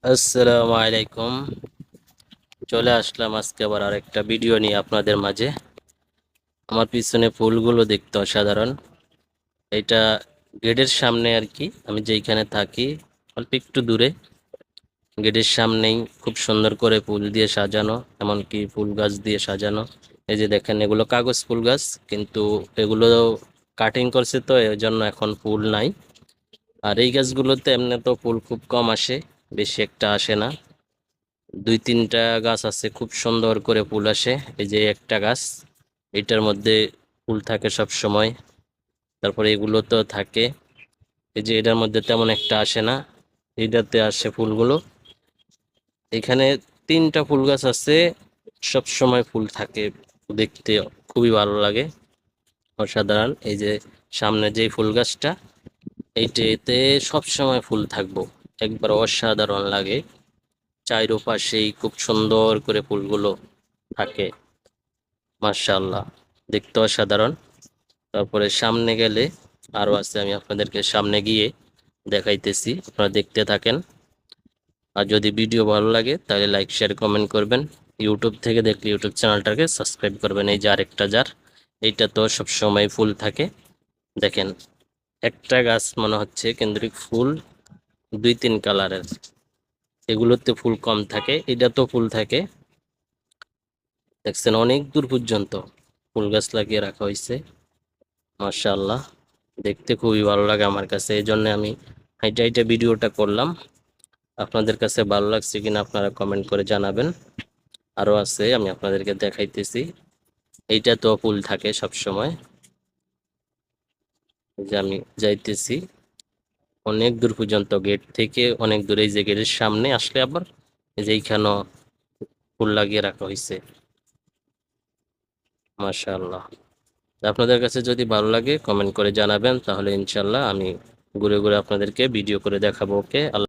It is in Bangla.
আসসালামু আলাইকুম। চলে আসলাম আজকে আবার আরেকটা ভিডিও নিয়ে আপনাদের মাঝে। আমার পিছনে ফুলগুলো দেখতে অসাধারণ। এটা গেটের সামনে আর কি, আমি যেইখানে থাকি অল্প একটু দূরে গেটের সামনেই খুব সুন্দর করে ফুল দিয়ে সাজানো, এমনকি ফুল গাছ দিয়ে সাজানো। এই যে দেখেন, এগুলো কাগজ ফুল গাছ, কিন্তু এগুলো কাটিং করছে তো এর জন্য এখন ফুল নাই। আর এই গাছগুলোতে এমনি তো ফুল খুব কম আসে, বেশি একটা আসে না। দুই তিনটা গাছ আছে খুব সুন্দর করে ফুল আসে। এই যে একটা গাছ, এটার মধ্যে ফুল থাকে সব সময়। তারপরে এগুলো তো থাকে, এই যে এটার মধ্যে তেমন একটা আসে না, এটাতে আসে ফুলগুলো। এখানে তিনটা ফুল গাছ আছে, সব সময় ফুল থাকে, দেখতে খুবই ভালো লাগে, অসাধারণ। এই যে সামনে যে ফুল গাছটা, এইটাতে সব সময় ফুল থাকবো, একবার অসাধারণ লাগে। চারোপাশেই খুব সুন্দর করে ফুলগুলো থাকে, মাশাআল্লাহ, দেখতে অসাধারণ। তারপরে সামনে গেলে আরো আছে, আমি আপনাদেরকে সামনে গিয়ে দেখাইতেছি, আপনারা দেখতে থাকেন। আর যদি ভিডিও ভালো লাগে তাহলে লাইক শেয়ার কমেন্ট করবেন। ইউটিউব থেকে দেখলে ইউটিউব চ্যানেলটাকে সাবস্ক্রাইব করবেন। এই যে আরেকটা জার, এইটা তো সব সময় ফুল থাকে। দেখেন, একটা গাছ মনে হচ্ছে কেন্দ্রিক ফুল দুই তিন কালারের, এগুলোতে ফুল কম থাকে, এটা তো ফুল থাকে। দেখছেন, অনেক দূর পর্যন্ত ফুল গাছ লাগিয়ে রাখা হয়েছে, মাশাআল্লাহ, দেখতে খুবই ভালো লাগে আমার কাছে। এই জন্য আমি হাইটা হাইটা ভিডিওটা করলাম। আপনাদের কাছে ভালো লাগছে কিনা আপনারা কমেন্ট করে জানাবেন। আরো আছে, আমি আপনাদেরকে দেখাইতেছি। এইটা তো ফুল থাকে সব সময়। এই যে আমি যাইতেছি অনেক দূর পর্যন্ত, গেট থেকে অনেক দূরে, এই যে গেটের সামনে আসলে আবার এই যে এইখানেও ফুল লাগিয়ে রাখা হয়েছে, মাশাআল্লাহ। আপনাদের কাছে যদি ভালো লাগে কমেন্ট করে জানাবেন, তাহলে ইনশাল্লাহ আমি ঘুরে ঘুরে আপনাদেরকে ভিডিও করে দেখাবো। ওকে।